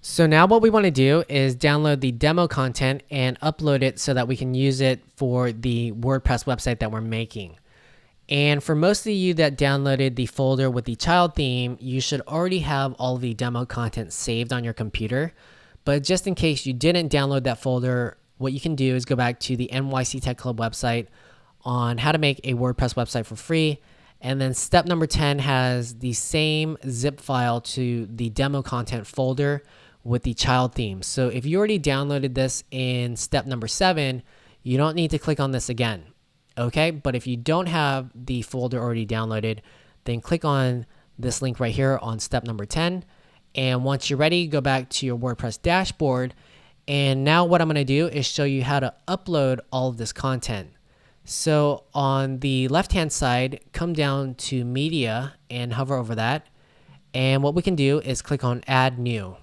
So now what we want to do is download the demo content and upload it so that we can use it for the WordPress website that we're making. And for most of you that downloaded the folder with the child theme, you should already have all of the demo content saved on your computer. But just in case you didn't download that folder, what you can do is go back to the NYC Tech Club website on how to make a WordPress website for free. And then step number 10 has the same zip file to the demo content folder with the child theme. So if you already downloaded this in step number 7, you don't need to click on this again. Okay, but if you don't have the folder already downloaded, then click on this link right here on step number 10. And once you're ready, go back to your WordPress dashboard. And now what I'm going to do is show you how to upload all of this content. So on the left-hand side, come down to Media and hover over that. And what we can do is click on Add New.